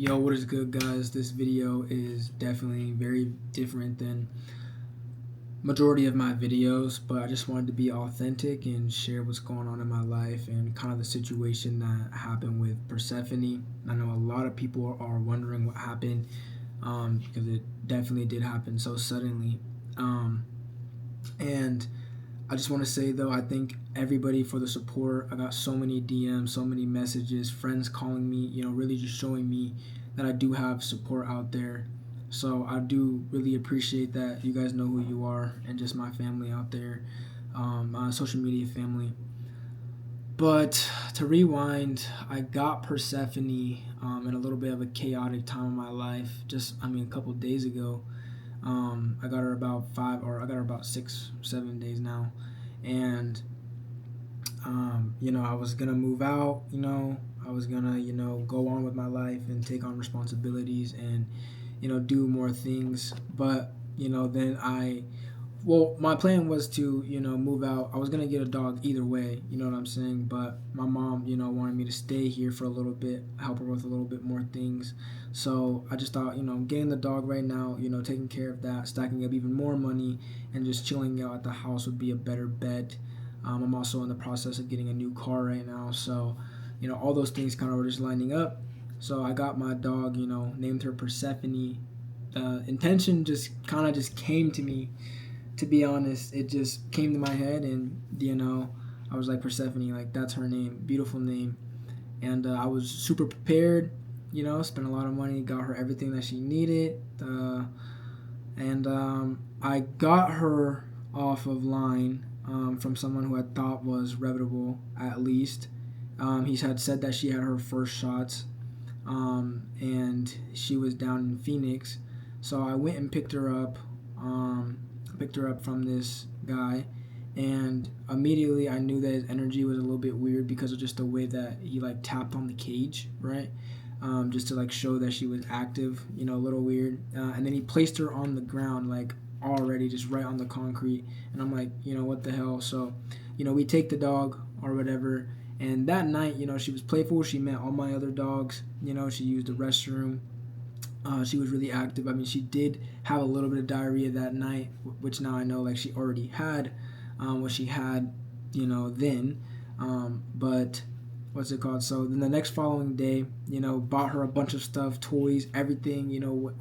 Yo, what is good, guys? This video is definitely very different than majority of my videos, but I just wanted to be authentic and share what's going on in my life and kind of the situation that happened with Persephone. I know a lot of people are wondering what happened, because it definitely did happen so suddenly. And I just want to say, though, I thank everybody for the support. I got so many DMs, so many messages, friends calling me, really just showing me that I do have support out there. So I do really appreciate that. You guys know who you are, and just my family out there, social media family. But to rewind, I got Persephone in a little bit of a chaotic time in my life. A couple days ago. I got her I got her about 6, 7 days now, and I was gonna move out. I was gonna, go on with my life and take on responsibilities and, do more things. But then my plan was to, move out. I was gonna get a dog either way. You know what I'm saying? But my mom, wanted me to stay here for a little bit, help her with a little bit more things. So I just thought, getting the dog right now, taking care of that, stacking up even more money, and just chilling out at the house would be a better bet. I'm also in the process of getting a new car right now, so all those things kind of were just lining up. So I got my dog, named her Persephone. Intention just kind of just came to me. To be honest, it just came to my head, and I was like, Persephone, like that's her name, beautiful name. And I was super prepared. Spent a lot of money, got her everything that she needed, and I got her off of line, from someone who I thought was reputable, at least. He had said that she had her first shots, and she was down in Phoenix. So I went and picked her up from this guy, and immediately I knew that his energy was a little bit weird because of just the way that he like tapped on the cage, right? Just to like show that she was active, a little weird. And then he placed her on the ground, like already just right on the concrete, and I'm like, what the hell? So, we take the dog or whatever. And that night, she was playful. She met all my other dogs. She used the restroom. She was really active. I mean, she did have a little bit of diarrhea that night, which now I know like she already had what she had, then. But what's it called? So then the next following day, bought her a bunch of stuff, toys, everything,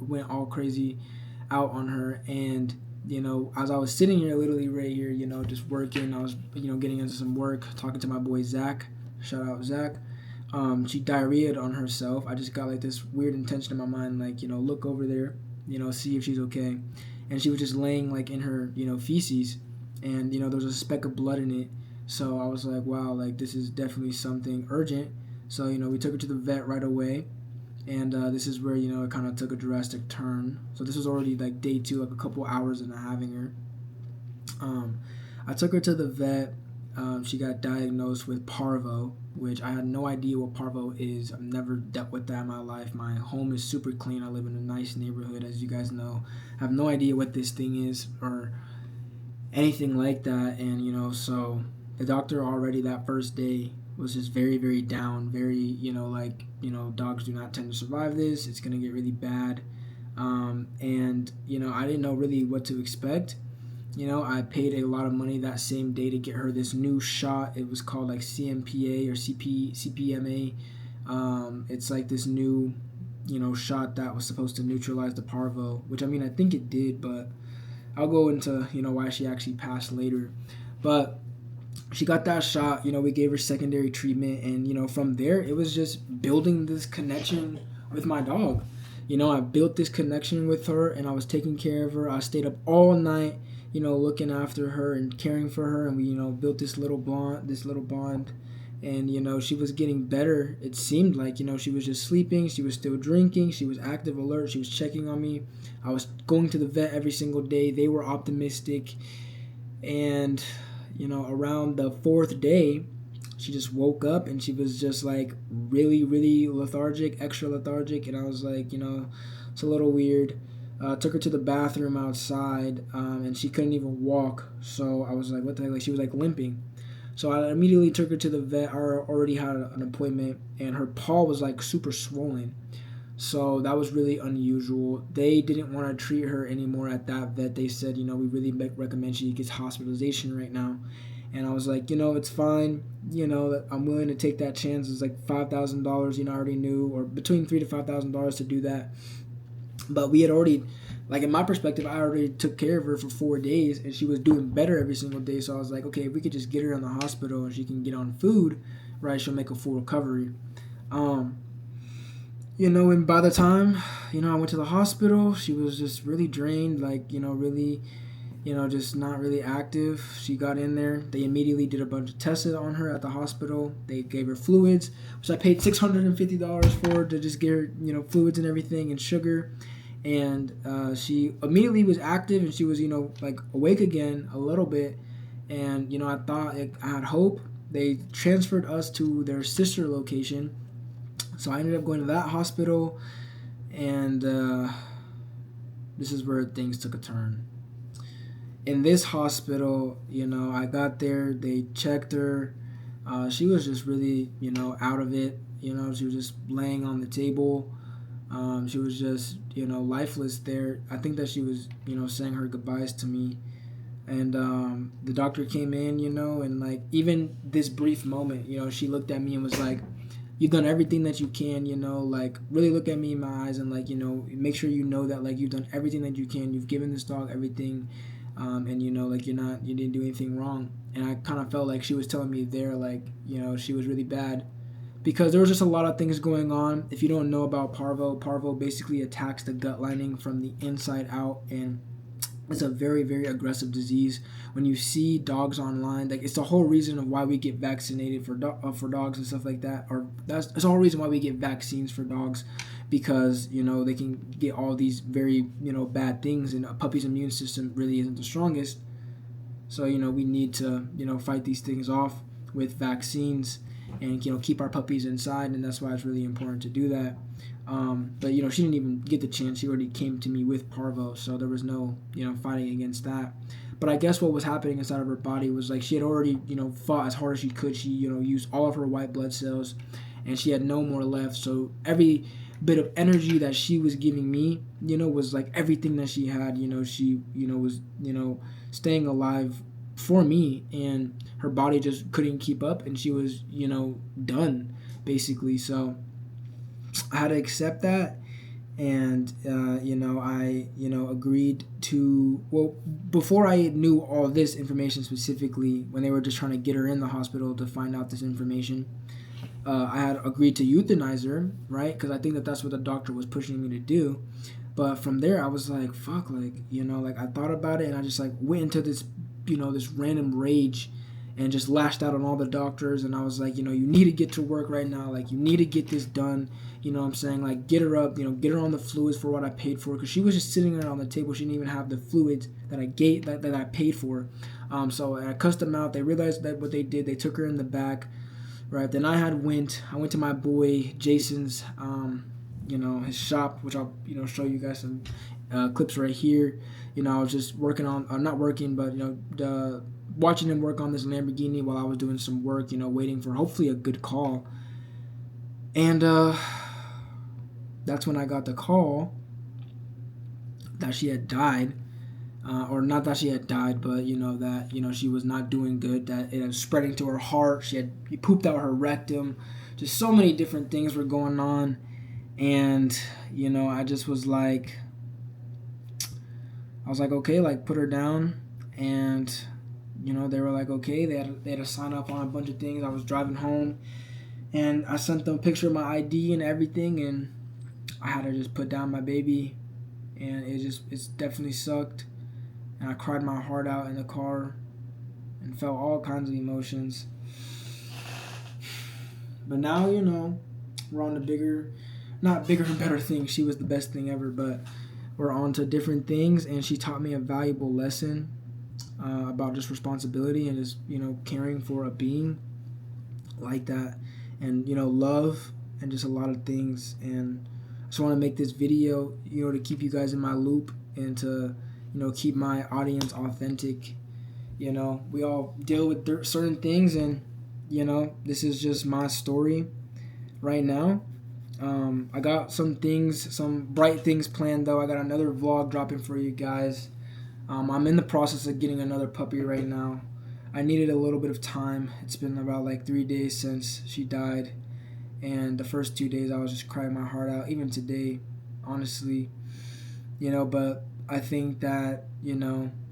went all crazy out on her. And, as I was sitting here, literally right here, just working, I was, getting into some work, talking to my boy Zach. Shout out Zach. She diarrheaed on herself. I just got like this weird intention in my mind, like, look over there, see if she's okay. And she was just laying like in her, feces, and, there was a speck of blood in it. So I was like, wow, like this is definitely something urgent. So, we took her to the vet right away. And this is where, it kind of took a drastic turn. So this was already like day 2, like a couple hours into having her. I took her to the vet. She got diagnosed with parvo, which I had no idea what parvo is. I've never dealt with that in my life. My home is super clean. I live in a nice neighborhood, as you guys know. I have no idea what this thing is or anything like that. And, so the doctor already that first day was just very, very down, very, dogs do not tend to survive this. It's going to get really bad. And, I didn't know really what to expect. I paid a lot of money that same day to get her this new shot. It was called like CMPA or CPMA. It's like this new, shot that was supposed to neutralize the parvo, which I think it did, but I'll go into, why she actually passed later. But she got that shot, we gave her secondary treatment, and, from there, it was just building this connection with my dog. I built this connection with her, and I was taking care of her. I stayed up all night, looking after her and caring for her, and we, built this little bond, and, she was getting better. It seemed like, she was just sleeping, she was still drinking, she was active, alert, she was checking on me. I was going to the vet every single day. They were optimistic, and, around the 4th day, she just woke up and she was just like really, really lethargic, extra lethargic, and I was like, it's a little weird. Took her to the bathroom outside, and she couldn't even walk. So I was like, what the heck? Like, she was like limping. So I immediately took her to the vet. I already had an appointment, and her paw was like super swollen. So that was really unusual. They didn't want to treat her anymore at that vet. They said, we really recommend she gets hospitalization right now. And I was like, it's fine. I'm willing to take that chance. It's like $5,000. I already knew, or between $3,000 to $5,000 to do that. But we had already, like in my perspective, I already took care of her for 4 days, and she was doing better every single day. So I was like, okay, if we could just get her in the hospital and she can get on food, right, she'll make a full recovery. And by the time, I went to the hospital, she was just really drained, like, really, just not really active. She got in there. They immediately did a bunch of tests on her at the hospital. They gave her fluids, which I paid $650 for, to just get her, fluids and everything and sugar. And she immediately was active, and she was, like awake again a little bit. And, I thought I had hope. They transferred us to their sister location. So I ended up going to that hospital, and this is where things took a turn. In this hospital, I got there, they checked her. She was just really, out of it. She was just laying on the table. She was just, lifeless there. I think that she was, saying her goodbyes to me. And the doctor came in, and like even this brief moment, she looked at me and was like, you've done everything that you can, like really look at me in my eyes and like, make sure that like you've done everything that you can. You've given this dog everything. And like you didn't do anything wrong. And I kind of felt like she was telling me there, like, she was really bad, because there was just a lot of things going on. If you don't know about parvo basically attacks the gut lining from the inside out, and it's a very, very aggressive disease. When you see dogs online, like it's the whole reason of why we get vaccinated for dogs and stuff like that. Or that's the whole reason why we get vaccines for dogs, because they can get all these very bad things, and a puppy's immune system really isn't the strongest. So we need to fight these things off with vaccines, and keep our puppies inside, and that's why it's really important to do that. But she didn't even get the chance. She already came to me with parvo, so there was no fighting against that. But I guess what was happening inside of her body was like she had already fought as hard as she could. She used all of her white blood cells, and she had no more left. So every bit of energy that she was giving me, was like everything that she had. She was staying alive for me, and her body just couldn't keep up, and she was done basically. So I had to accept that, and I agreed to, well, before I knew all this information specifically, when they were just trying to get her in the hospital to find out this information, I had agreed to euthanize her, right? Because I think that that's what the doctor was pushing me to do. But from there, I was like, fuck, like, like I thought about it, and I just like went into this, this random rage, and just lashed out on all the doctors. And I was like, you need to get to work right now. Like, you need to get this done. What I'm saying? Like, get her up, get her on the fluids for what I paid for. Because she was just sitting there on the table. She didn't even have the fluids that I paid for. So I cussed them out. They realized that what they did, they took her in the back. Right. Then I went to my boy Jason's, his shop, which I'll, show you guys some clips right here. I was just working on, not working, but, watching him work on this Lamborghini while I was doing some work, waiting for hopefully a good call. And that's when I got the call that she had died. Or not that she had died, but, that, she was not doing good, that it was spreading to her heart. She pooped out her rectum. Just so many different things were going on. And, I just was like, okay, like, put her down. And they were like, okay. They had to sign up on a bunch of things. I was driving home, and I sent them a picture of my ID and everything, and I had to just put down my baby, and it's definitely sucked. And I cried my heart out in the car and felt all kinds of emotions. But now, we're on to not bigger and better things. She was the best thing ever, but we're on to different things, and she taught me a valuable lesson about just responsibility and just, caring for a being like that, and, love, and just a lot of things. And I just want to make this video, to keep you guys in my loop, and to, keep my audience authentic. We all deal with certain things, and, this is just my story right now. I got some bright things planned though. I got another vlog dropping for you guys. I'm in the process of getting another puppy right now. I needed a little bit of time. It's been about like 3 days since she died, and the first 2 days I was just crying my heart out. Even today, honestly, But I think that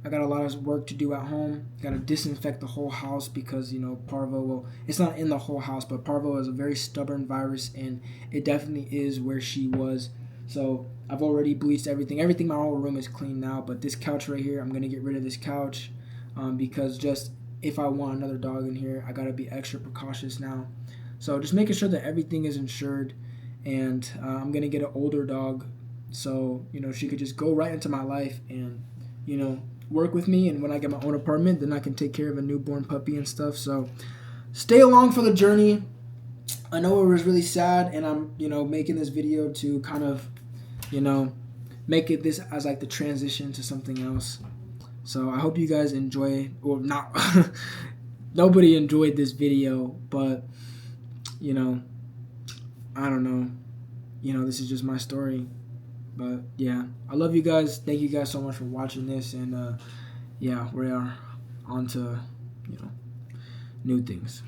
I got a lot of work to do at home. Got to disinfect the whole house because Parvo. Well, it's not in the whole house, but Parvo is a very stubborn virus, and it definitely is where she was. So I've already bleached everything. Everything in my whole room is clean now. But this couch right here, I'm gonna get rid of this couch because just if I want another dog in here, I gotta be extra precautious now. So just making sure that everything is insured, and I'm gonna get an older dog, so she could just go right into my life and work with me. And when I get my own apartment, then I can take care of a newborn puppy and stuff. So stay along for the journey. I know it was really sad, and I'm making this video to kind of make it this as like the transition to something else. So I hope you guys enjoy, or not. Nobody enjoyed this video, but I don't know. This is just my story. But yeah, I love you guys. Thank you guys so much for watching this, and yeah, we are on to new things.